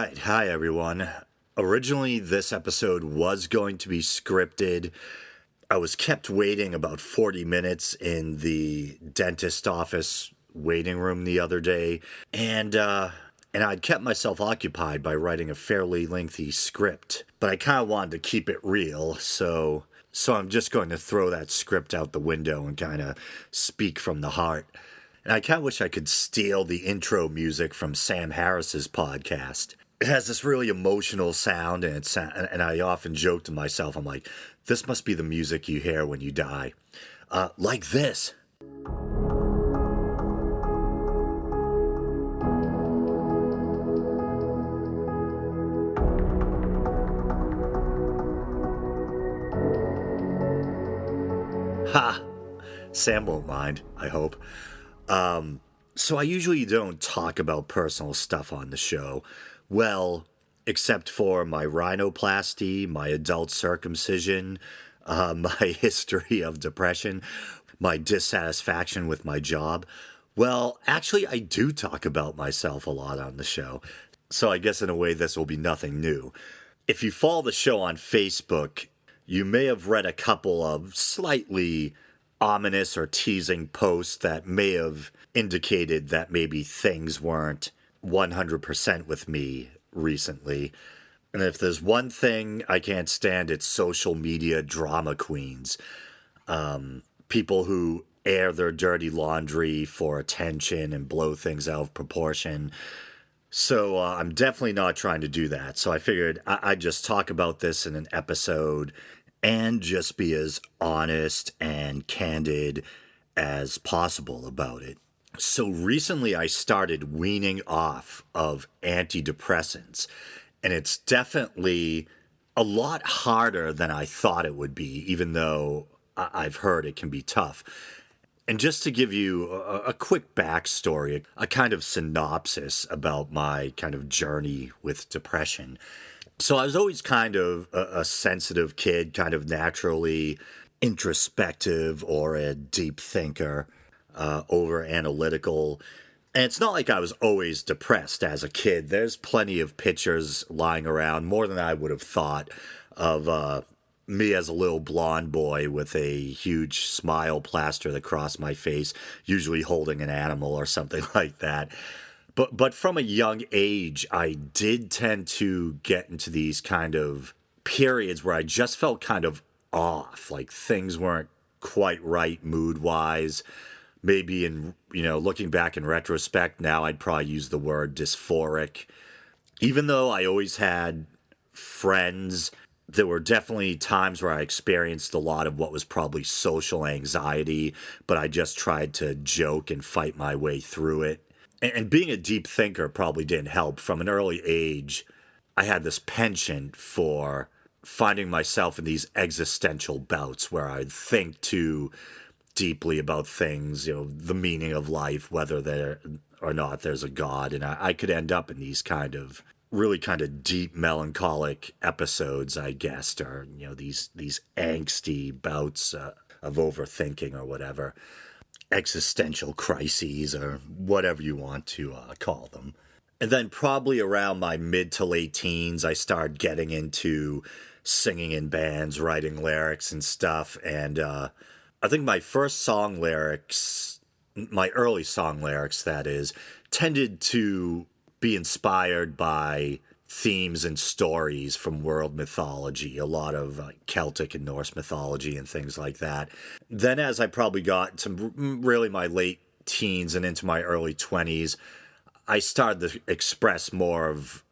right. Hi, everyone. Originally, this episode was going to be scripted. I was kept waiting about 40 minutes in the dentist office waiting room the other day, and I'd kept myself occupied by writing a fairly lengthy script, but I kind of wanted to keep it real, so I'm just going to throw that script out the window and kind of speak from the heart. And I kind of wish I could steal the intro music from Sam Harris's podcast. It has this really emotional sound, and I often joke to myself, I'm like, this must be the music you hear when you die. Like this. Ha! Sam won't mind, I hope. So I usually don't talk about personal stuff on the show. Well, except for my rhinoplasty, my adult circumcision, my history of depression, my dissatisfaction with my job. Well, actually, I do talk about myself a lot on the show. So I guess in a way, this will be nothing new. If you follow the show on Facebook, you may have read a couple of slightly ominous or teasing posts that may have indicated that maybe things weren't 100% with me recently. And if there's one thing I can't stand, it's social media drama queens. People who air their dirty laundry for attention and blow things out of proportion. So I'm definitely not trying to do that. So I figured I'd just talk about this in an episode and just be as honest and candid as possible about it. So recently I started weaning off of antidepressants, and it's definitely a lot harder than I thought it would be, even though I've heard it can be tough. And just to give you a quick backstory, a kind of synopsis about my kind of journey with depression. So I was always kind of a sensitive kid, kind of naturally introspective or a deep thinker, over analytical. And it's not like I was always depressed as a kid. There's plenty of pictures lying around, more than I would have thought, of me as a little blonde boy with a huge smile plastered across my face, usually holding an animal or something like that. But from a young age, I did tend to get into these kind of periods where I just felt kind of off, like things weren't quite right mood-wise. Maybe looking back in retrospect, now I'd probably use the word dysphoric. Even though I always had friends, there were definitely times where I experienced a lot of what was probably social anxiety, but I just tried to joke and fight my way through it. And being a deep thinker probably didn't help. From an early age, I had this penchant for finding myself in these existential bouts where I'd think too deeply about things, the meaning of life, whether there or not there's a God. And I could end up in these kind of really kind of deep melancholic episodes, I guess, or, these angsty bouts of overthinking or whatever. Existential crises or whatever you want to call them. And then probably around my mid to late teens, I started getting into singing in bands, writing lyrics and stuff. And I think my first song lyrics, my early song lyrics, that is, tended to be inspired by themes and stories from world mythology, a lot of Celtic and Norse mythology and things like that. Then as I probably got to really my late teens and into my early 20s, I started to express more of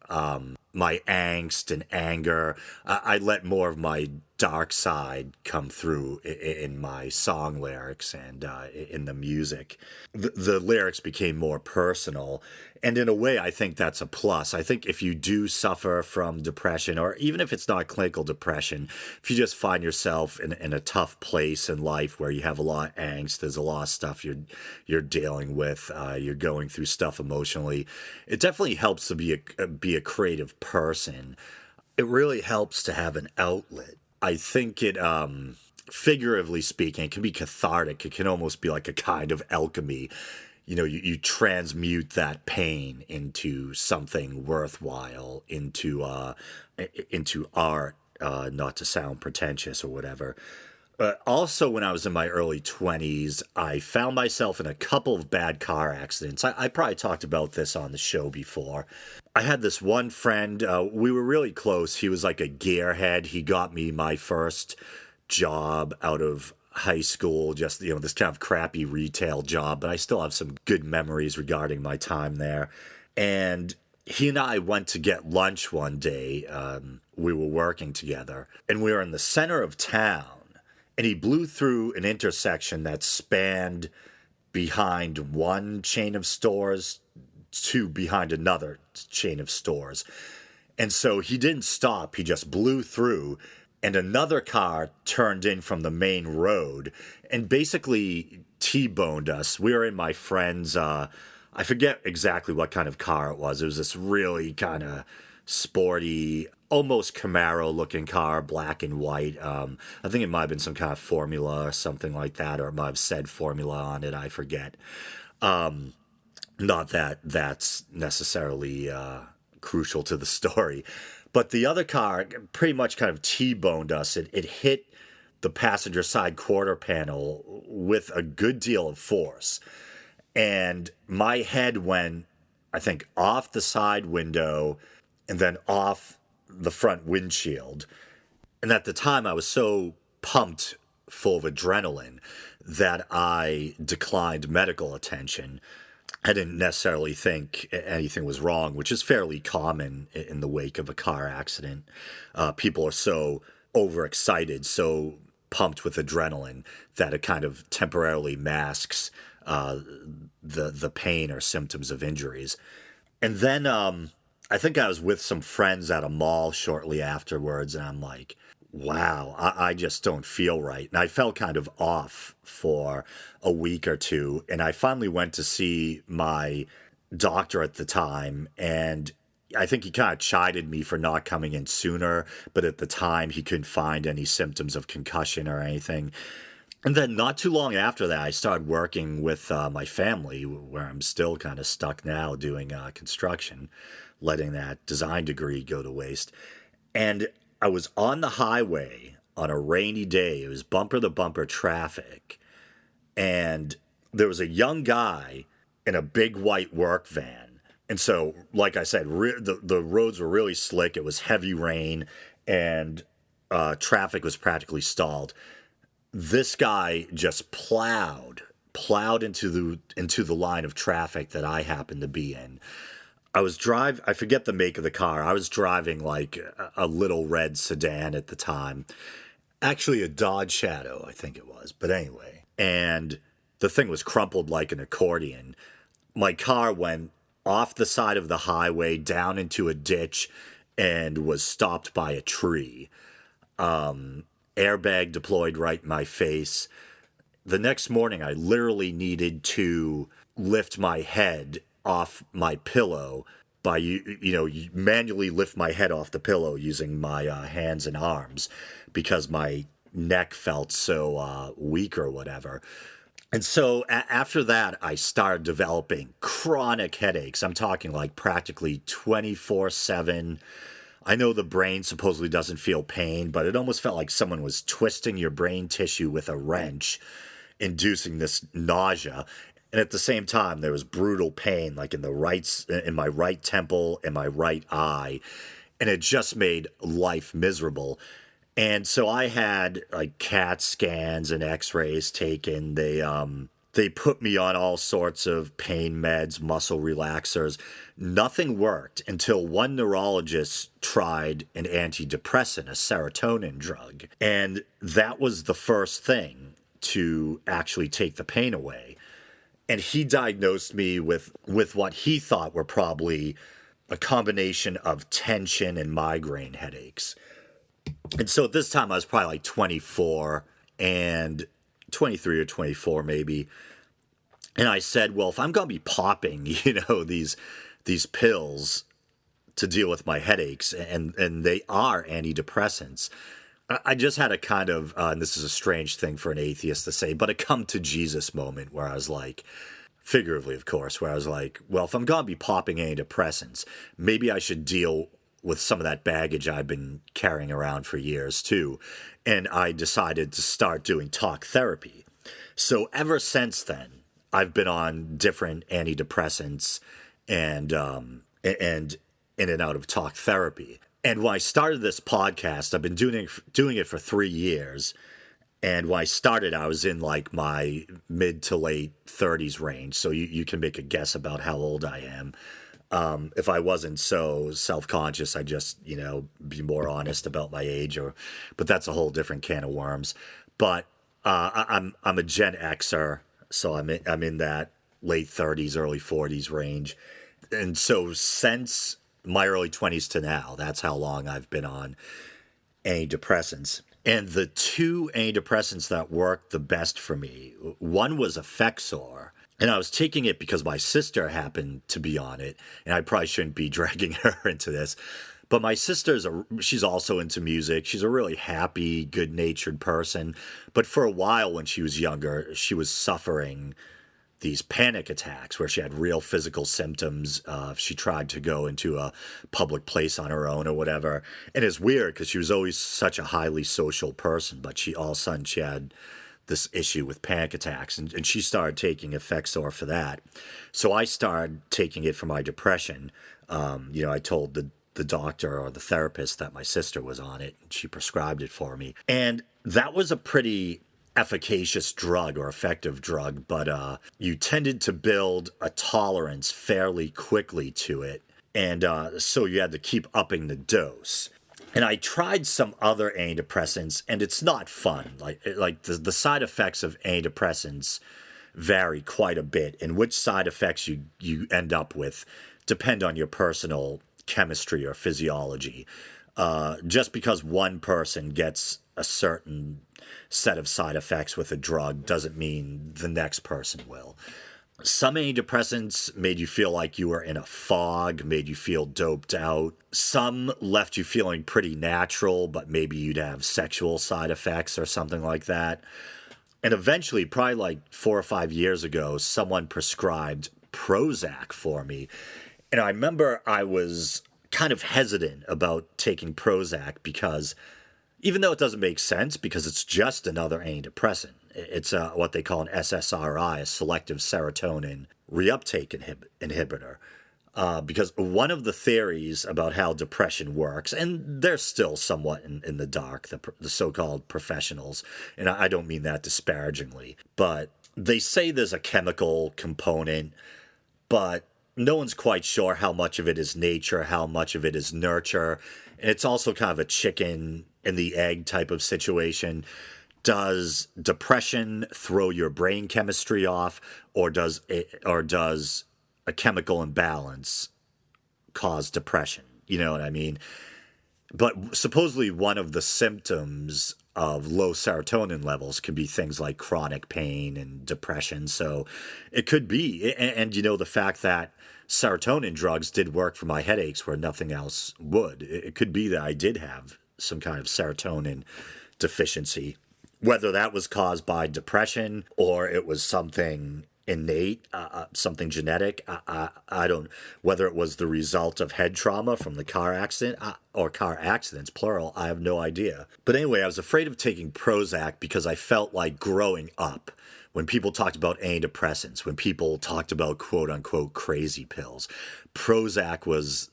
my angst and anger. I let more of my dark side come through in my song lyrics and in the music. The lyrics became more personal. And in a way, I think that's a plus. I think if you do suffer from depression, or even if it's not clinical depression, if you just find yourself in a tough place in life where you have a lot of angst, there's a lot of stuff you're dealing with, you're going through stuff emotionally, it definitely helps to be a creative person. It really helps to have an outlet. I think it, figuratively speaking, it can be cathartic. It can almost be like a kind of alchemy. you transmute that pain into something worthwhile, into art, not to sound pretentious or whatever. Also, when I was in my early 20s, I found myself in a couple of bad car accidents. I probably talked about this on the show before. I had this one friend, we were really close. He was like a gearhead. He got me my first job out of high school, just, this kind of crappy retail job, but I still have some good memories regarding my time there. And he and I went to get lunch one day. We were working together, and we were in the center of town. And he blew through an intersection that spanned behind one chain of stores to behind another chain of stores. And so he didn't stop, he just blew through, and another car turned in from the main road and basically T-boned us. We were in my friend's, I forget exactly what kind of car it was. It was this really kind of sporty, almost Camaro-looking car, black and white. I think it might have been some kind of Formula or something like that, or it might have said Formula on it. I forget. Not that that's necessarily crucial to the story. But the other car pretty much kind of T-boned us. It hit the passenger side quarter panel with a good deal of force. And my head went, I think, off the side window and then off the front windshield. And at the time, I was so pumped full of adrenaline that I declined medical attention. I didn't necessarily think anything was wrong, which is fairly common in the wake of a car accident. People are so overexcited, so pumped with adrenaline that it kind of temporarily masks the pain or symptoms of injuries. And then I think I was with some friends at a mall shortly afterwards, and I'm like, wow, I just don't feel right. And I felt kind of off for a week or two. And I finally went to see my doctor at the time. And I think he kind of chided me for not coming in sooner. But at the time, he couldn't find any symptoms of concussion or anything. And then not too long after that, I started working with my family, where I'm still kind of stuck now doing construction, letting that design degree go to waste. And I was on the highway on a rainy day. It was bumper-to-bumper traffic. And there was a young guy in a big white work van. And so, like I said, the roads were really slick. It was heavy rain, and traffic was practically stalled. This guy just plowed into the line of traffic that I happened to be in. I forget the make of the car. I was driving like a little red sedan at the time. Actually, a Dodge Shadow, I think it was. But anyway. And the thing was crumpled like an accordion. My car went off the side of the highway, down into a ditch, and was stopped by a tree. Airbag deployed right in my face. The next morning, I literally needed to lift my head off my pillow by manually lift my head off the pillow using my hands and arms because my neck felt so weak or whatever. And so after that, I started developing chronic headaches. I'm talking like practically 24/7. I know the brain supposedly doesn't feel pain, but it almost felt like someone was twisting your brain tissue with a wrench, inducing this nausea. And at the same time, there was brutal pain, like in my right temple and my right eye. And it just made life miserable. And so I had like CAT scans and x-rays taken. They put me on all sorts of pain meds, muscle relaxers. Nothing worked until one neurologist tried an antidepressant, a serotonin drug. And that was the first thing to actually take the pain away. And he diagnosed me with what he thought were probably a combination of tension and migraine headaches. And so at this time I was probably like 24 and 23 or 24 maybe. And I said, well, if I'm going to be popping, these pills to deal with my headaches, and they are antidepressants, I just had a kind of, and this is a strange thing for an atheist to say, but a come to Jesus moment where I was like, figuratively, of course, where I was like, well, if I'm going to be popping antidepressants, maybe I should deal with some of that baggage I've been carrying around for years, too. And I decided to start doing talk therapy. So ever since then, I've been on different antidepressants and in and out of talk therapy. And when I started this podcast, I've been doing it for 3 years. And when I started, I was in like my mid to late 30s range. So you can make a guess about how old I am. If I wasn't so self-conscious, I'd just, be more honest about my age. But that's a whole different can of worms. But I'm a Gen Xer, so I'm in that late 30s, early 40s range. And so since my early 20s to now, that's how long I've been on antidepressants. And the two antidepressants that worked the best for me, one was Effexor. And I was taking it because my sister happened to be on it. And I probably shouldn't be dragging her into this. But my she's also into music. She's a really happy, good-natured person. But for a while when she was younger, she was suffering these panic attacks where she had real physical symptoms. If she tried to go into a public place on her own or whatever. And it's weird because she was always such a highly social person, but all of a sudden she had this issue with panic attacks, and she started taking Effexor for that. So I started taking it for my depression. I told the doctor or the therapist that my sister was on it, and she prescribed it for me. And that was a pretty efficacious drug or effective drug, but you tended to build a tolerance fairly quickly to it. And so you had to keep upping the dose. And I tried some other antidepressants, and it's not fun. Like the side effects of antidepressants vary quite a bit, and which side effects you end up with depend on your personal chemistry or physiology. Just because one person gets a certain set of side effects with a drug doesn't mean the next person will. Some antidepressants made you feel like you were in a fog, made you feel doped out. Some left you feeling pretty natural, but maybe you'd have sexual side effects or something like that. And eventually, probably like 4 or 5 years ago, someone prescribed Prozac for me. And I remember I was kind of hesitant about taking Prozac because even though it doesn't make sense because it's just another antidepressant, it's what they call an SSRI, a selective serotonin reuptake inhibitor. Because one of the theories about how depression works, and they're still somewhat in the dark, the so-called professionals, and I don't mean that disparagingly, but they say there's a chemical component, but no one's quite sure how much of it is nature, how much of it is nurture, and it's also kind of a chicken and the egg type of situation. Does depression throw your brain chemistry off, or does a chemical imbalance cause depression? You know what I mean? But supposedly one of the symptoms of low serotonin levels can be things like chronic pain and depression. So it could be, and the fact that serotonin drugs did work for my headaches where nothing else would. It could be that I did have some kind of serotonin deficiency. Whether that was caused by depression or it was something innate, something genetic, I don't. Whether it was the result of head trauma from the car accident or car accidents, plural, I have no idea. But anyway, I was afraid of taking Prozac because I felt like growing up, when people talked about antidepressants, when people talked about quote unquote crazy pills, Prozac was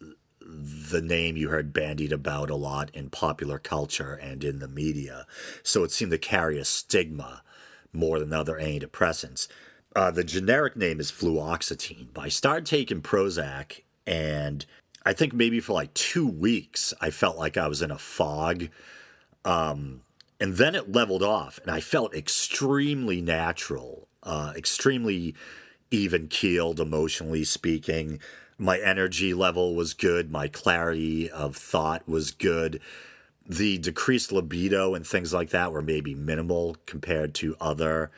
the name you heard bandied about a lot in popular culture and in the media. So it seemed to carry a stigma more than other antidepressants. The generic name is fluoxetine, but I started taking Prozac, and I think maybe for like 2 weeks, I felt like I was in a fog. And then it leveled off, and I felt extremely natural, extremely even-keeled, emotionally speaking. My energy level was good. My clarity of thought was good. The decreased libido and things like that were maybe minimal compared to other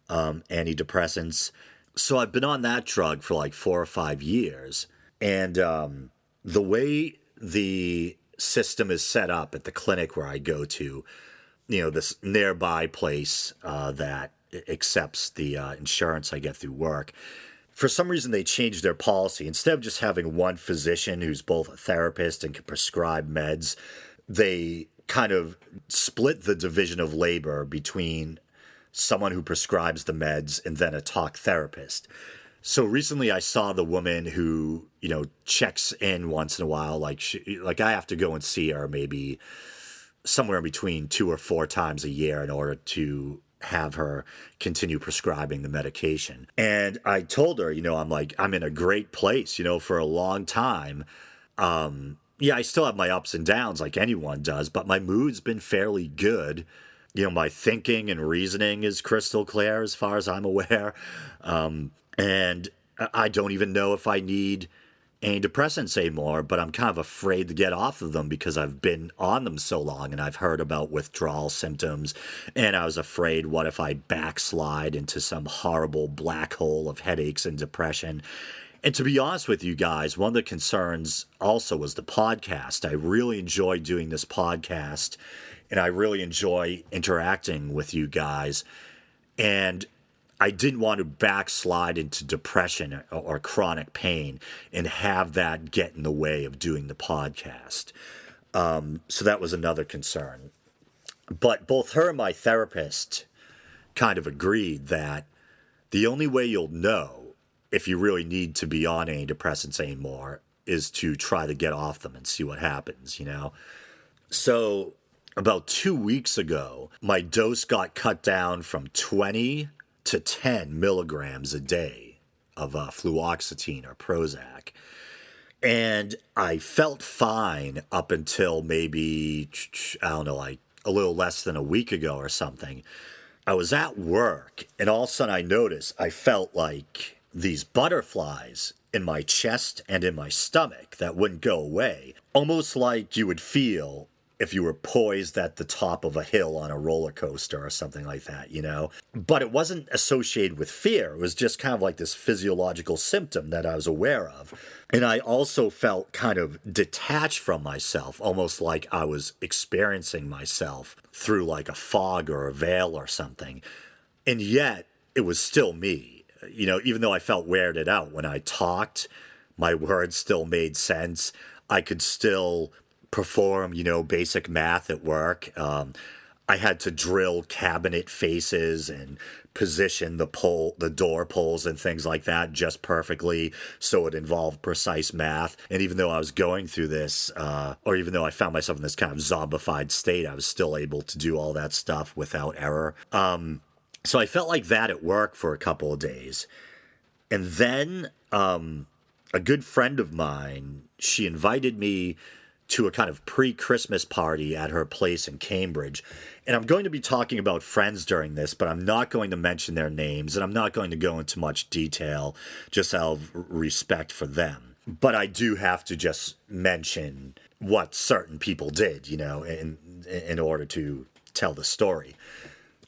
antidepressants. So I've been on that drug for like 4 or 5 years. And the way the system is set up at the clinic where I go to, this nearby place that accepts the insurance I get through work. For some reason, they changed their policy. Instead of just having one physician who's both a therapist and can prescribe meds, they kind of split the division of labor between someone who prescribes the meds and then a talk therapist. So recently I saw the woman who, checks in once in a while. Like I have to go and see her maybe somewhere in between 2 or 4 times a year in order to have her continue prescribing the medication. And I told her, I'm in a great place, for a long time. Yeah, I still have my ups and downs like anyone does, but my mood's been fairly good. My thinking and reasoning is crystal clear as far as I'm aware. And I don't even know if I need antidepressants anymore, but I'm kind of afraid to get off of them because I've been on them so long and I've heard about withdrawal symptoms. And I was afraid, what if I backslide into some horrible black hole of headaches and depression? And to be honest with you guys, one of the concerns also was the podcast. I really enjoy doing this podcast and I really enjoy interacting with you guys. And I didn't want to backslide into depression or chronic pain and have that get in the way of doing the podcast. So that was another concern. But both her and my therapist kind of agreed that the only way you'll know if you really need to be on antidepressants anymore is to try to get off them and see what happens, So about 2 weeks ago, my dose got cut down from 20 to 10 milligrams a day of fluoxetine or Prozac. And I felt fine up until maybe, like a little less than a week ago or something. I was at work and all of a sudden I noticed I felt like these butterflies in my chest and in my stomach that wouldn't go away. Almost like you would feel if you were poised at the top of a hill on a roller coaster or something like that, But it wasn't associated with fear. It was just kind of like this physiological symptom that I was aware of. And I also felt kind of detached from myself, almost like I was experiencing myself through like a fog or a veil or something. And yet it was still me. Even though I felt weirded out when I talked, my words still made sense. I could still perform, basic math at work. I had to drill cabinet faces and position the door pulls and things like that just perfectly, so it involved precise math. And even though I was going through this, or even though I found myself in this kind of zombified state, I was still able to do all that stuff without error. So I felt like that at work for a couple of days. And then a good friend of mine, she invited me to a kind of pre-Christmas party at her place in Cambridge. And I'm going to be talking about friends during this, but I'm not going to mention their names, and I'm not going to go into much detail, just out of respect for them. But I do have to just mention what certain people did, in order to tell the story.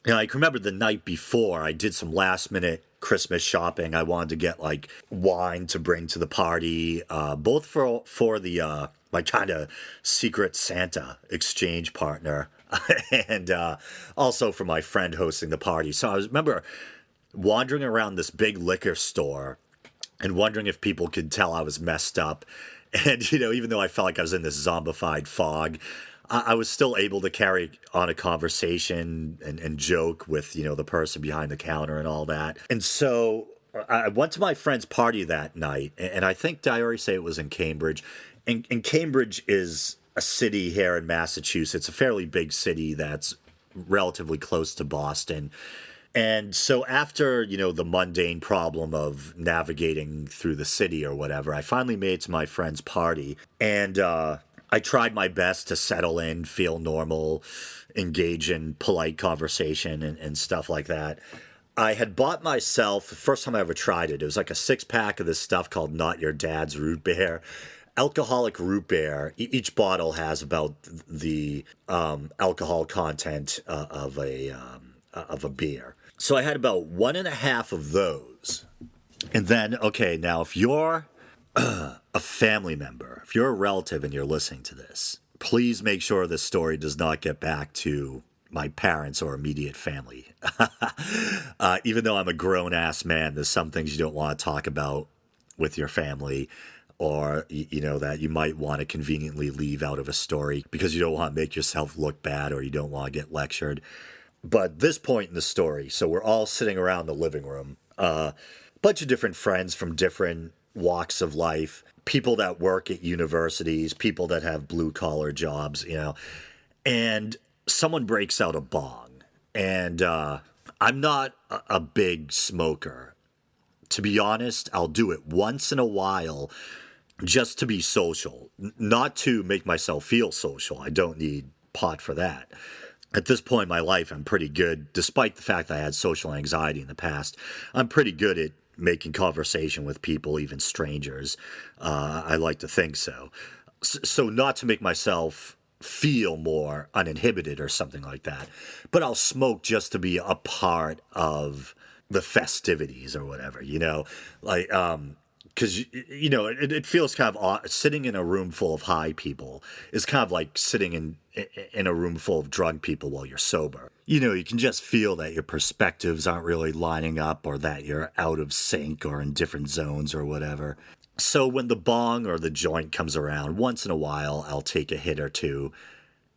And I can remember the night before, I did some last-minute Christmas shopping. I wanted to get, like, wine to bring to the party, both for the my kind of secret Santa exchange partner and also for my friend hosting the party. So I remember wandering around this big liquor store and wondering if people could tell I was messed up. And, even though I felt like I was in this zombified fog, I was still able to carry on a conversation and joke with, the person behind the counter and all that. And so I went to my friend's party that night, and I think, did I already say it was in Cambridge? And Cambridge is a city here in Massachusetts, a fairly big city that's relatively close to Boston. And so after, the mundane problem of navigating through the city or whatever, I finally made it to my friend's party. And I tried my best to settle in, feel normal, engage in polite conversation and stuff like that. I had bought myself, the first time I ever tried it, it was like a 6-pack of this stuff called Not Your Dad's Root Beer. Alcoholic root beer. Each bottle has about the alcohol content of a beer. So I had about 1.5 of those. And then, okay, now if you're a family member, if you're a relative and you're listening to this, please make sure this story does not get back to my parents or immediate family. Even though I'm a grown ass man, there's some things you don't want to talk about with your family, or that you might want to conveniently leave out of a story because you don't want to make yourself look bad or you don't want to get lectured. But this point in the story, so we're all sitting around the living room, bunch of different friends from different walks of life, people that work at universities, people that have blue collar jobs, and someone breaks out a bong. And I'm not a big smoker. To be honest, I'll do it once in a while just to be social, not to make myself feel social. I don't need pot for that. At this point in my life, I'm pretty good, despite the fact that I had social anxiety in the past. I'm pretty good at making conversation with people, even strangers. I like to think so. So not to make myself feel more uninhibited or something like that, but I'll smoke just to be a part of the festivities or whatever, like, because it feels kind of odd. Sitting in a room full of high people is kind of like sitting in a room full of drunk people while you're sober. You can just feel that your perspectives aren't really lining up, or that you're out of sync or in different zones or whatever. So when the bong or the joint comes around, once in a while, I'll take a hit or two.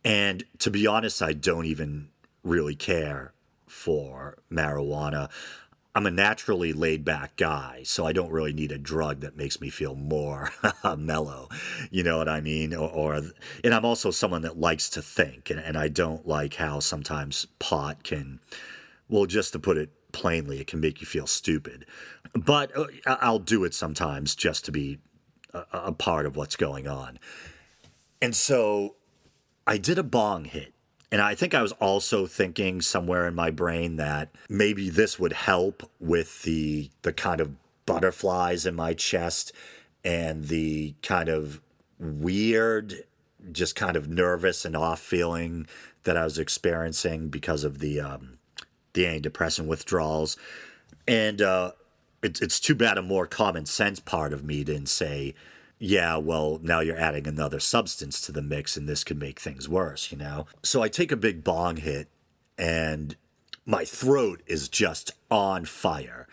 And to be honest, I don't even really care for marijuana. I'm a naturally laid back guy, so I don't really need a drug that makes me feel more mellow. You know what I mean? And I'm also someone that likes to think, and I don't like how sometimes pot can, well, just to put it plainly, it can make you feel stupid. But I'll do it sometimes just to be a part of what's going on. And so I did a bong hit. And I think I was also thinking somewhere in my brain that maybe this would help with the kind of butterflies in my chest and the kind of weird, just kind of nervous and off feeling that I was experiencing because of the antidepressant withdrawals. And it's too bad a more common sense part of me didn't say, yeah, well, now you're adding another substance to the mix and this could make things worse, So I take a big bong hit and my throat is just on fire.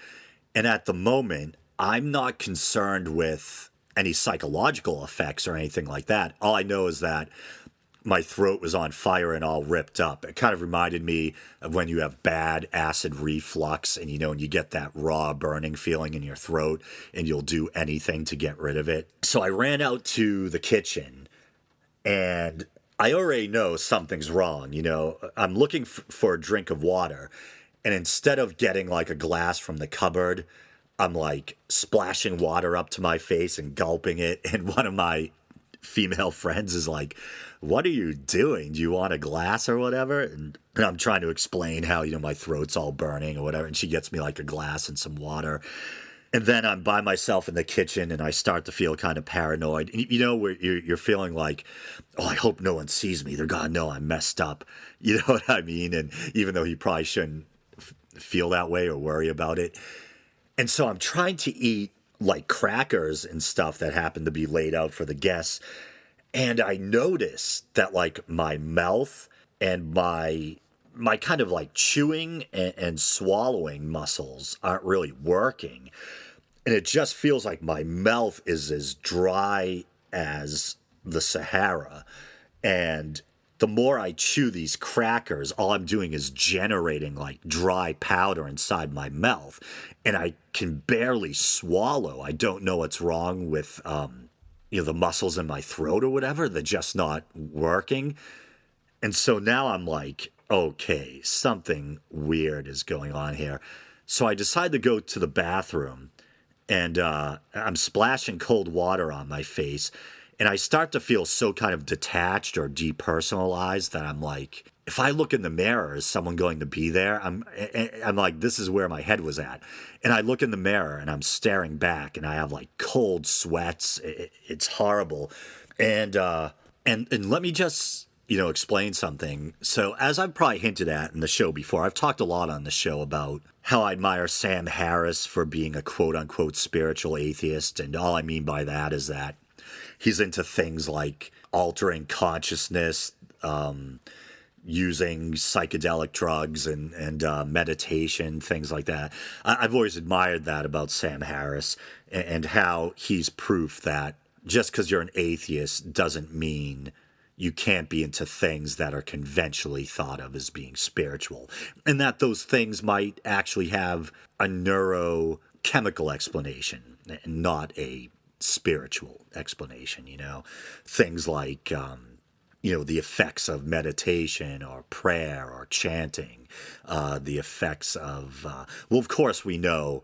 And at the moment, I'm not concerned with any psychological effects or anything like that. All I know is that my throat was on fire and all ripped up. It kind of reminded me of when you have bad acid reflux and, and you get that raw burning feeling in your throat and you'll do anything to get rid of it. So I ran out to the kitchen and I already know something's wrong. I'm looking for a drink of water, and instead of getting like a glass from the cupboard, I'm like splashing water up to my face and gulping it. And one of my female friends is like, what are you doing? Do you want a glass or whatever? And I'm trying to explain how, my throat's all burning or whatever. And she gets me like a glass and some water. And then I'm by myself in the kitchen and I start to feel kind of paranoid. And, where you're feeling like, oh, I hope no one sees me. They're going to know I'm messed up. You know what I mean? And even though he probably shouldn't feel that way or worry about it. And so I'm trying to eat like crackers and stuff that happen to be laid out for the guests. And I noticed that like my mouth and my kind of like chewing and swallowing muscles aren't really working. And it just feels like my mouth is as dry as the Sahara. And the more I chew these crackers, all I'm doing is generating like dry powder inside my mouth. And I can barely swallow. I don't know what's wrong with, the muscles in my throat or whatever. They're just not working. And so now I'm like, okay, something weird is going on here. So I decide to go to the bathroom and I'm splashing cold water on my face. And I start to feel so kind of detached or depersonalized that I'm like, if I look in the mirror, is someone going to be there? I'm like, this is where my head was at. And I look in the mirror and I'm staring back and I have like cold sweats. It's horrible. And let me just, explain something. So as I've probably hinted at in the show before, I've talked a lot on the show about how I admire Sam Harris for being a quote unquote spiritual atheist. And all I mean by that is that he's into things like altering consciousness, using psychedelic drugs and meditation, things like that. I've always admired that about Sam Harris and how he's proof that just because you're an atheist doesn't mean you can't be into things that are conventionally thought of as being spiritual, and that those things might actually have a neurochemical explanation and not a spiritual explanation. Things like the effects of meditation or prayer or chanting, the effects of, well, of course, we know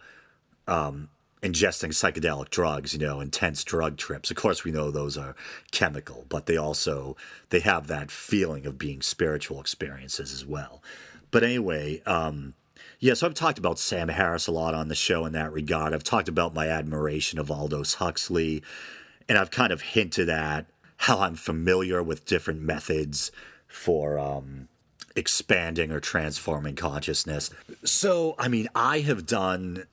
ingesting psychedelic drugs, intense drug trips. Of course, we know those are chemical, but they have that feeling of being spiritual experiences as well. But anyway, yeah, so I've talked about Sam Harris a lot on the show in that regard. I've talked about my admiration of Aldous Huxley, and I've kind of hinted at how I'm familiar with different methods for expanding or transforming consciousness. So, I mean, I have done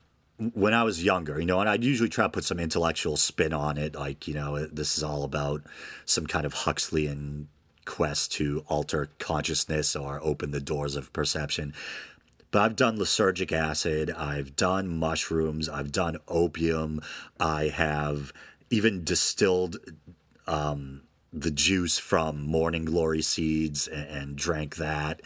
when I was younger, and I'd usually try to put some intellectual spin on it, like, this is all about some kind of Huxleyan quest to alter consciousness or open the doors of perception. But I've done lysergic acid, I've done mushrooms, I've done opium, I have even distilled the juice from morning glory seeds and drank that.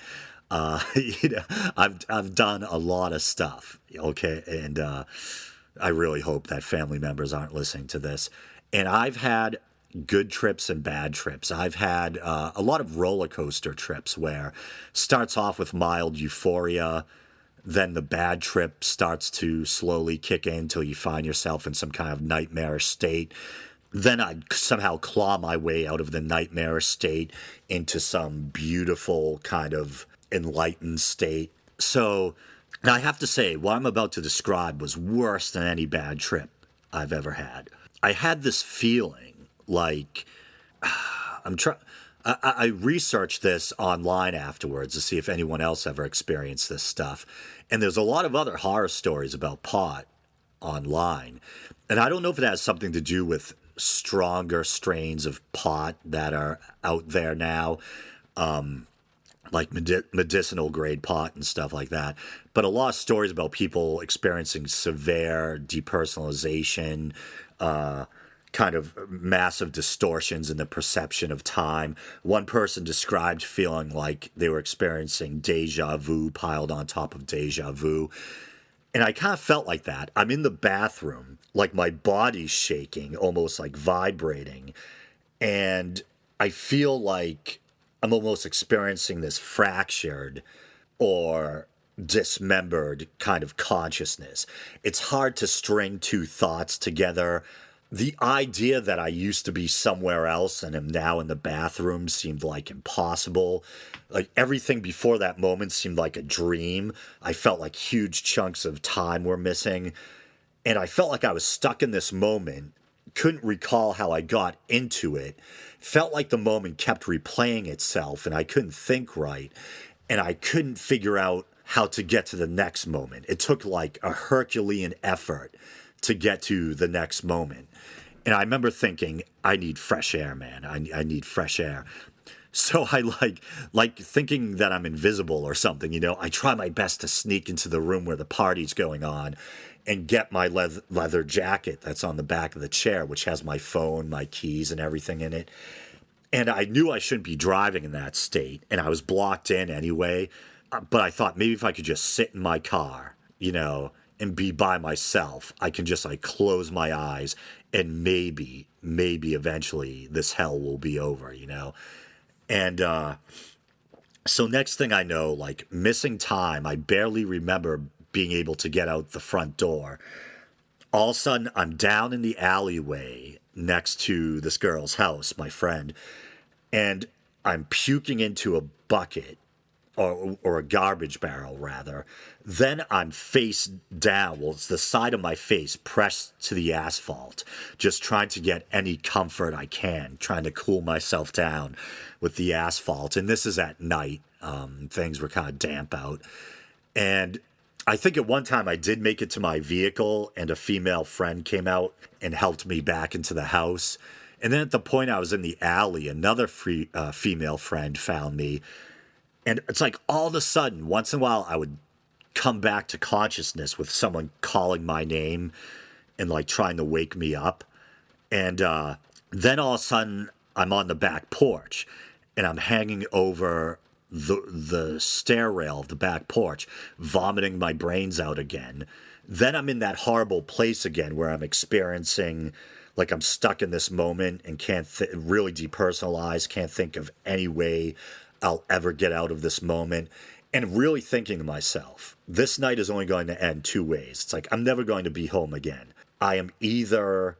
I've done a lot of stuff. Okay, and I really hope that family members aren't listening to this. And I've had good trips and bad trips. I've had a lot of roller coaster trips where starts off with mild euphoria. Then the bad trip starts to slowly kick in until you find yourself in some kind of nightmarish state. Then I'd somehow claw my way out of the nightmarish state into some beautiful kind of enlightened state. So now I have to say, what I'm about to describe was worse than any bad trip I've ever had. I had this feeling like I researched this online afterwards to see if anyone else ever experienced this stuff. And there's a lot of other horror stories about pot online. And I don't know if it has something to do with stronger strains of pot that are out there now, like medicinal grade pot and stuff like that. But a lot of stories about people experiencing severe depersonalization, kind of massive distortions in the perception of time. One person described feeling like they were experiencing deja vu piled on top of deja vu. And I kind of felt like that. I'm in the bathroom, like my body's shaking, almost like vibrating. And I feel like I'm almost experiencing this fractured or dismembered kind of consciousness. It's hard to string two thoughts together. The idea that I used to be somewhere else and am now in the bathroom seemed like impossible. Like everything before that moment seemed like a dream. I felt like huge chunks of time were missing. And I felt like I was stuck in this moment, couldn't recall how I got into it. Felt like the moment kept replaying itself and I couldn't think right. And I couldn't figure out how to get to the next moment. It took like a Herculean effort to get to the next moment. And I remember thinking, I need fresh air, man. I need fresh air. So I like thinking that I'm invisible or something, I try my best to sneak into the room where the party's going on and get my leather jacket that's on the back of the chair, which has my phone, my keys, and everything in it. And I knew I shouldn't be driving in that state, and I was blocked in anyway. But I thought maybe if I could just sit in my car, and be by myself, I can just like close my eyes and maybe eventually this hell will be over, And so next thing I know, like missing time, I barely remember being able to get out the front door. All of a sudden, I'm down in the alleyway next to this girl's house, my friend, and I'm puking into a bucket or a garbage barrel, rather. Then I'm face down. Well, it's the side of my face pressed to the asphalt, just trying to get any comfort I can, trying to cool myself down with the asphalt. And this is at night. Things were kind of damp out. And I think at one time I did make it to my vehicle, and a female friend came out and helped me back into the house. And then at the point I was in the alley, another female friend found me. And it's like all of a sudden, once in a while, I would come back to consciousness with someone calling my name and like trying to wake me up. And then all of a sudden, I'm on the back porch and I'm hanging over the stair rail of the back porch, vomiting my brains out again. Then I'm in that horrible place again where I'm experiencing, like I'm stuck in this moment and can't really depersonalize, can't think of any way I'll ever get out of this moment. And really thinking to myself, this night is only going to end two ways. It's like, I'm never going to be home again. I am either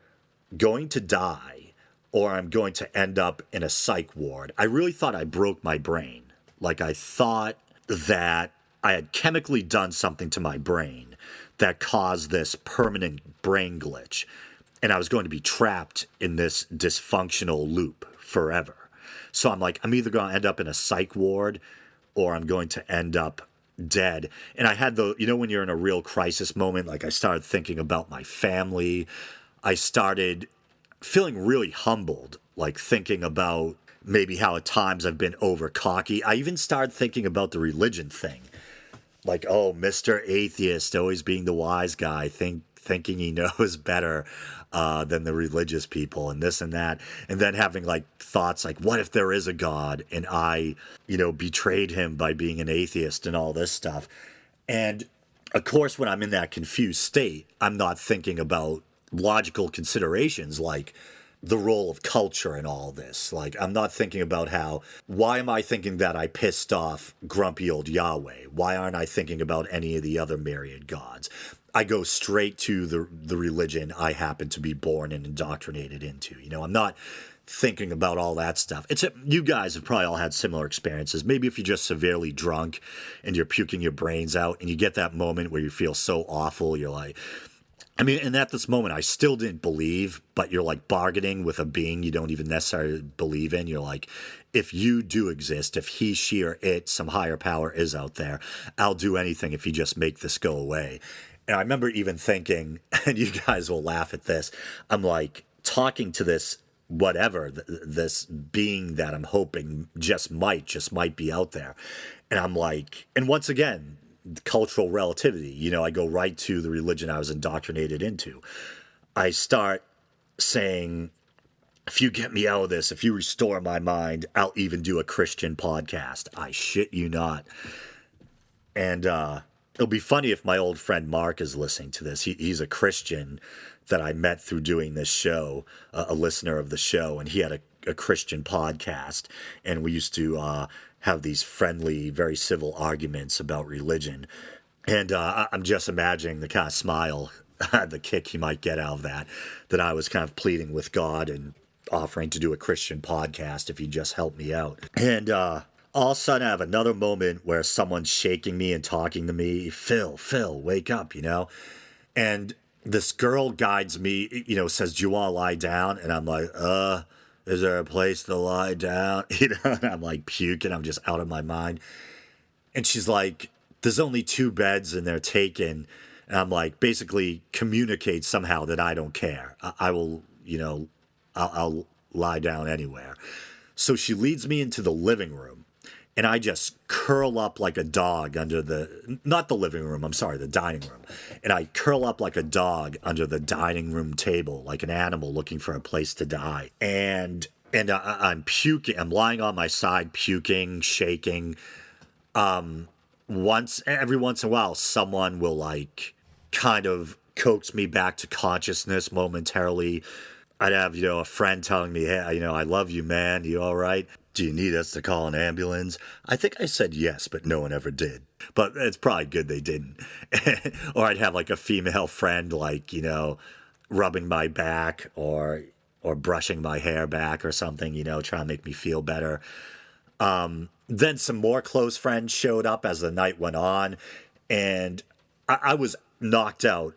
going to die or I'm going to end up in a psych ward. I really thought I broke my brain. Like I thought that I had chemically done something to my brain that caused this permanent brain glitch. And I was going to be trapped in this dysfunctional loop forever. So I'm like, I'm either going to end up in a psych ward or I'm going to end up dead. And I had when you're in a real crisis moment, like I started thinking about my family. I started feeling really humbled, like thinking about maybe how at times I've been over cocky. I even started thinking about the religion thing. Like, oh, Mr. Atheist, always being the wise guy, thinking he knows better than the religious people and this and that. And then having like thoughts like, what if there is a God and I, betrayed him by being an atheist and all this stuff. And of course, when I'm in that confused state, I'm not thinking about logical considerations like the role of culture in all this. Like, I'm not thinking about why am I thinking that I pissed off grumpy old Yahweh? Why aren't I thinking about any of the other myriad gods? I go straight to the religion I happen to be born and indoctrinated into. I'm not thinking about all that stuff. You guys have probably all had similar experiences. Maybe if you're just severely drunk and you're puking your brains out and you get that moment where you feel so awful, you're like, and at this moment, I still didn't believe, but you're like bargaining with a being you don't even necessarily believe in. You're like, if you do exist, if he, she, or it, some higher power is out there, I'll do anything if you just make this go away. And I remember even thinking, and you guys will laugh at this, I'm like talking to this whatever, this being that I'm hoping just might be out there. And I'm like, and once again, cultural relativity, I go right to the religion I was indoctrinated into. I start saying, if you get me out of this, if you restore my mind, I'll even do a Christian podcast. I shit you not. And it'll be funny if my old friend Mark is listening to this. He's a Christian that I met through doing this show, a listener of the show, and he had a Christian podcast, and we used to have these friendly, very civil arguments about religion. And I'm just imagining the kind of smile, the kick he might get out of that I was kind of pleading with God and offering to do a Christian podcast if he'd just help me out. And all of a sudden I have another moment where someone's shaking me and talking to me, Phil, wake up, And this girl guides me, says, do you want to lie down? And I'm like, is there a place to lie down? And I'm like puking. I'm just out of my mind. And she's like, there's only 2 beds and they're taken. And I'm like, basically communicate somehow that I don't care. I will, I'll lie down anywhere. So she leads me into the living room. And I just curl up like a dog under not the living room, I'm sorry, the dining room. And I curl up like a dog under the dining room table, like an animal looking for a place to die. And I'm puking, I'm lying on my side, puking, shaking. Every once in a while, someone will like kind of coax me back to consciousness momentarily. I'd have, a friend telling me, hey, I love you, man. You all right? Do you need us to call an ambulance? I think I said yes, but no one ever did. But it's probably good they didn't. Or I'd have like a female friend, like, rubbing my back or brushing my hair back or something, trying to make me feel better. Then some more close friends showed up as the night went on. And I was knocked out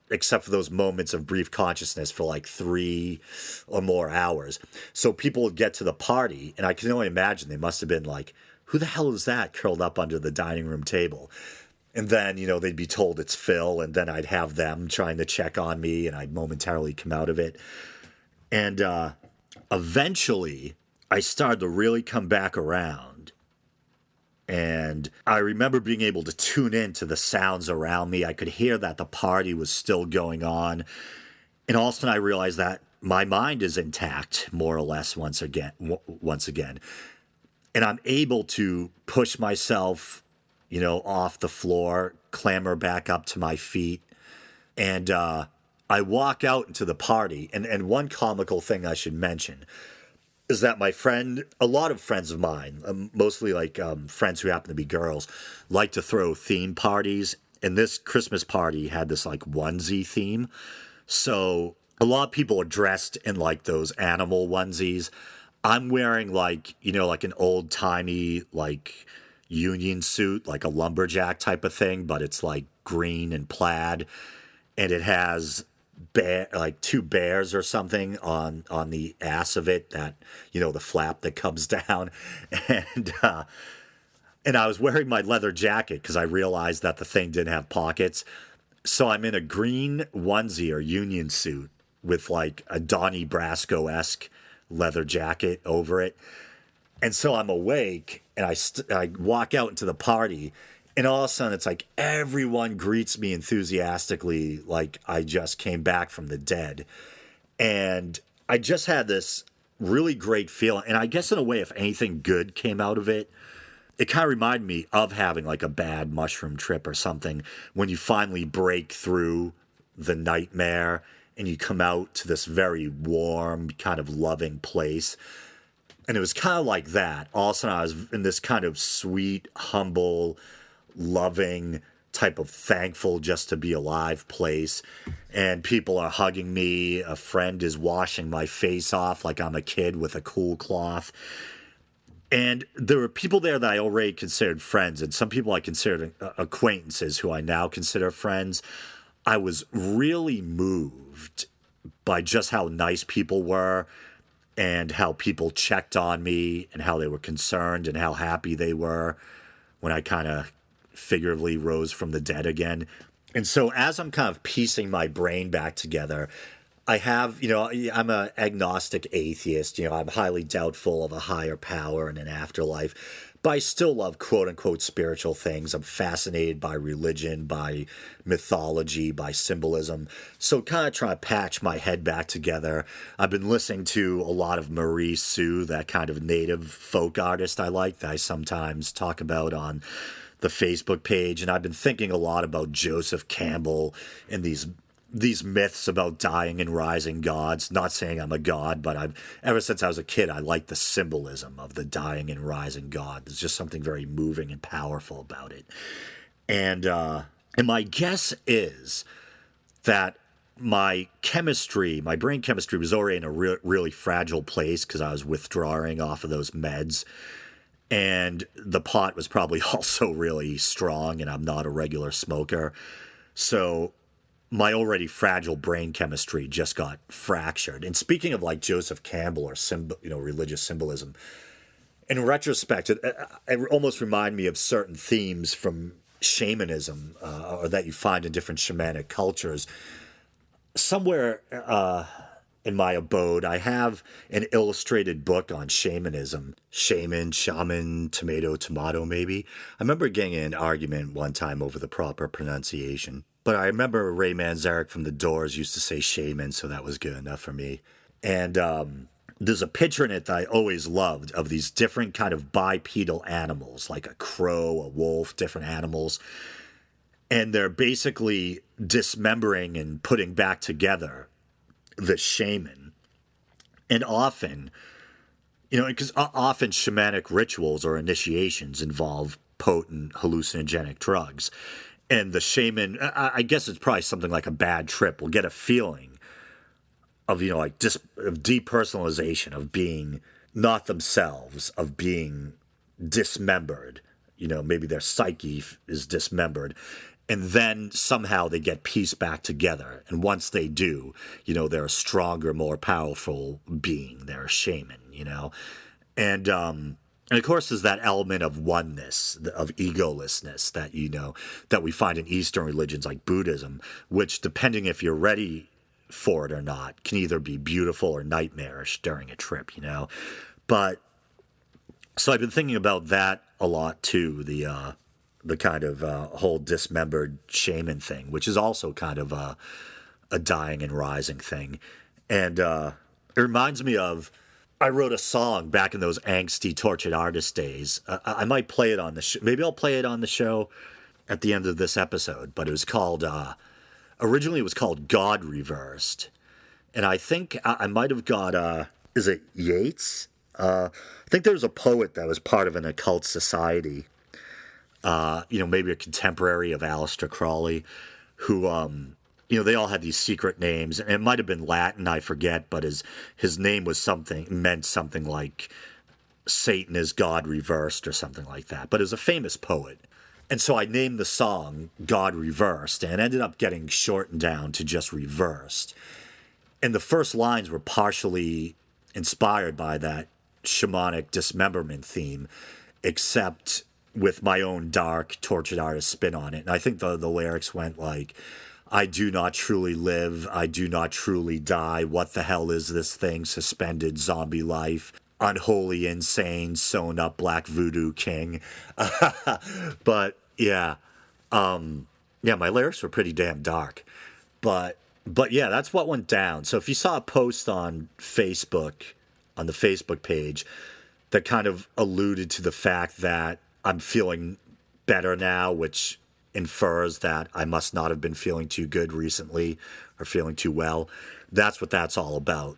except for those moments of brief consciousness for like 3 or more hours. So people would get to the party, and I can only imagine they must have been like, who the hell is that curled up under the dining room table? And then, they'd be told it's Phil, and then I'd have them trying to check on me, and I'd momentarily come out of it. And eventually, I started to really come back around. And I remember being able to tune in to the sounds around me. I could hear that the party was still going on. And all of a sudden I realized that my mind is intact, more or less, once again. And I'm able to push myself, off the floor, clamber back up to my feet. And I walk out into the party. And one comical thing I should mention is that a lot of friends of mine, mostly like friends who happen to be girls, like to throw theme parties. And this Christmas party had this like onesie theme. So a lot of people are dressed in like those animal onesies. I'm wearing like an old timey like union suit, like a lumberjack type of thing, but it's like green and plaid. And it has like two bears or something on the ass of it, that the flap that comes down. and and I was wearing my leather jacket because I realized that the thing didn't have pockets. So I'm in a green onesie or union suit with like a Donnie Brasco-esque leather jacket over it. And so I'm awake and I walk out into the party, and all of a sudden it's like everyone greets me enthusiastically like I just came back from the dead. And I just had this really great feeling. And I guess in a way, if anything good came out of it, it kind of reminded me of having like a bad mushroom trip or something, when you finally break through the nightmare and you come out to this very warm, kind of loving place. And it was kind of like that. All of a sudden I was in this kind of sweet, humble, loving type of thankful just to be alive place. And people are hugging me. A friend is washing my face off like I'm a kid with a cool cloth. And there were people there that I already considered friends, and some people I considered acquaintances who I now consider friends. I was really moved by just how nice people were, and how people checked on me, and how they were concerned, and how happy they were when I kind of figuratively rose from the dead again. And so as I'm kind of piecing my brain back together, I have, I'm an agnostic atheist. I'm highly doubtful of a higher power and an afterlife, but I still love quote unquote spiritual things. I'm fascinated by religion, by mythology, by symbolism. So kind of trying to patch my head back together. I've been listening to a lot of Marie Sue, that kind of native folk artist I like, that I sometimes talk about on the Facebook page. And I've been thinking a lot about Joseph Campbell and these myths about dying and rising gods. Not saying I'm a god, but ever since I was a kid, I like the symbolism of the dying and rising god. There's just something very moving and powerful about it. And my guess is that my brain chemistry was already in a really fragile place because I was withdrawing off of those meds. And the pot was probably also really strong, and I'm not a regular smoker. So my already fragile brain chemistry just got fractured. And speaking of like Joseph Campbell or religious symbolism, in retrospect, it almost reminded me of certain themes from shamanism, or that you find in different shamanic cultures. Somewhere in my abode, I have an illustrated book on shamanism. Shaman, tomato, maybe. I remember getting in an argument one time over the proper pronunciation. But I remember Ray Manzarek from The Doors used to say shaman, so that was good enough for me. And there's a picture in it that I always loved of these different kind of bipedal animals, like a crow, a wolf, different animals. And they're basically dismembering and putting back together the shaman. And often, because often shamanic rituals or initiations involve potent hallucinogenic drugs. And the shaman, I guess it's probably something like a bad trip, will get a feeling of, of depersonalization, of being not themselves, of being dismembered. Maybe their psyche is dismembered. And then somehow they get pieced back together. And once they do, they're a stronger, more powerful being. They're a shaman, And of course, there's that element of oneness, of egolessness that we find in Eastern religions like Buddhism, which, depending if you're ready for it or not, can either be beautiful or nightmarish during a trip, But So I've been thinking about that a lot too. The kind of whole dismembered shaman thing, which is also kind of a dying and rising thing, and it reminds me of. I wrote a song back in those angsty, tortured artist days. I might play it on the show. Maybe I'll play it on the show at the end of this episode. But it was called. Originally, it was called "God Reversed," and I think I might have got. Is it Yeats? I think there was a poet that was part of an occult society. Maybe a contemporary of Aleister Crowley, who they all had these secret names, and it might have been Latin, I forget, but his name was meant something like Satan is God reversed or something like that. But it was a famous poet. And so I named the song God Reversed, and ended up getting shortened down to just Reversed. And the first lines were partially inspired by that shamanic dismemberment theme, except with my own dark, tortured artist spin on it. And I think the lyrics went like, I do not truly live, I do not truly die. What the hell is this thing? Suspended zombie life. Unholy, insane, sewn up black voodoo king. But yeah, my lyrics were pretty damn dark. But yeah, that's what went down. So if you saw a post on Facebook, on the Facebook page, that kind of alluded to the fact that I'm feeling better now, which infers that I must not have been feeling too good recently or feeling too well. That's what that's all about.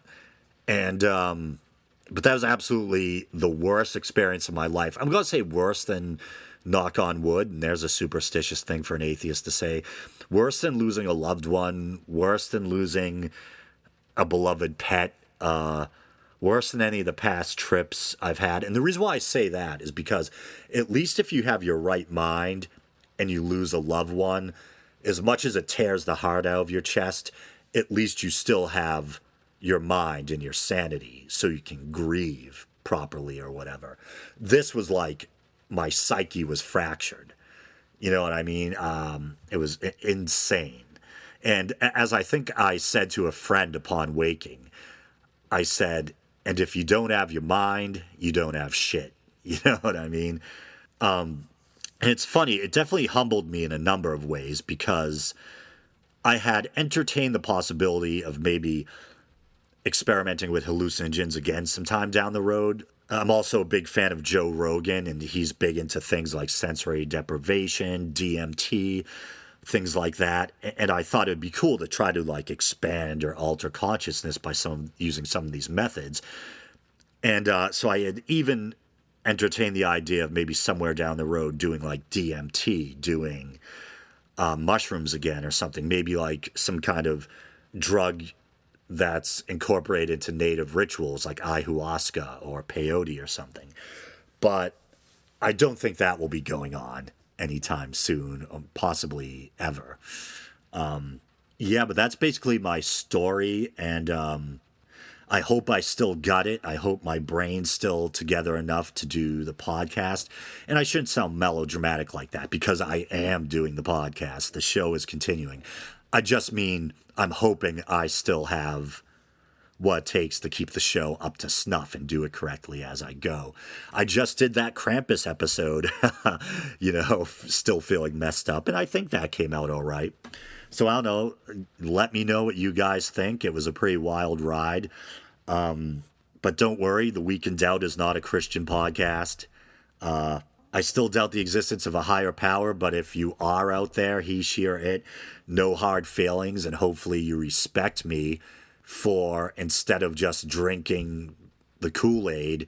And, but that was absolutely the worst experience of my life. I'm going to say worse than knock on wood, and there's a superstitious thing for an atheist to say. Worse than losing a loved one, worse than losing a beloved pet, worse than any of the past trips I've had. And the reason why I say that is because at least if you have your right mind and you lose a loved one, as much as it tears the heart out of your chest, at least you still have your mind and your sanity so you can grieve properly or whatever. This was like my psyche was fractured. You know what I mean? It was insane. And as I think I said to a friend upon waking, I said, and if you don't have your mind, you don't have shit. You know what I mean? And it's funny, it definitely humbled me in a number of ways because I had entertained the possibility of maybe experimenting with hallucinogens again sometime down the road. I'm also a big fan of Joe Rogan, and he's big into things like sensory deprivation, DMT, things like that. And I thought it'd be cool to try to like expand or alter consciousness by using some of these methods. And so I had even entertained the idea of maybe somewhere down the road doing like DMT, doing mushrooms again or something, maybe like some kind of drug that's incorporated into native rituals like ayahuasca or peyote or something. But I don't think that will be going on anytime soon, or possibly ever. But that's basically my story, and I hope I still got it. I hope my brain's still together enough to do the podcast. And I shouldn't sound melodramatic like that because I am doing the podcast. The show is continuing. I just mean I'm hoping I still have what it takes to keep the show up to snuff and do it correctly as I go. I just did that Krampus episode, still feeling messed up, and I think that came out all right. So I don't know. Let me know what you guys think. It was a pretty wild ride. But don't worry, The Week in Doubt is not a Christian podcast. I still doubt the existence of a higher power, but if you are out there, he, she, or it, no hard feelings, and hopefully you respect me for, instead of just drinking the Kool-Aid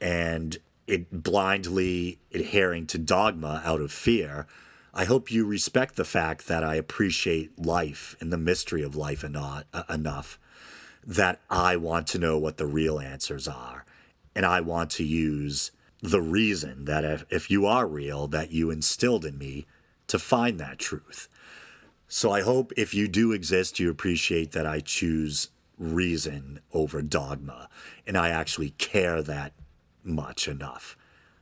and it blindly adhering to dogma out of fear, I hope you respect the fact that I appreciate life and the mystery of life enough that I want to know what the real answers are. And I want to use the reason that if you are real, that you instilled in me to find that truth. So I hope if you do exist, you appreciate that I choose reason over dogma. And I actually care that much enough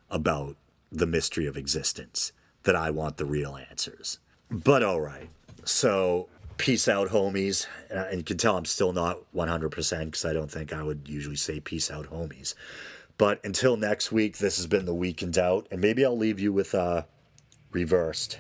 about the mystery of existence that I want the real answers. But all right. So peace out, homies. And you can tell I'm still not 100% because I don't think I would usually say peace out, homies. But until next week, this has been The Week in Doubt, and maybe I'll leave you with Reversed.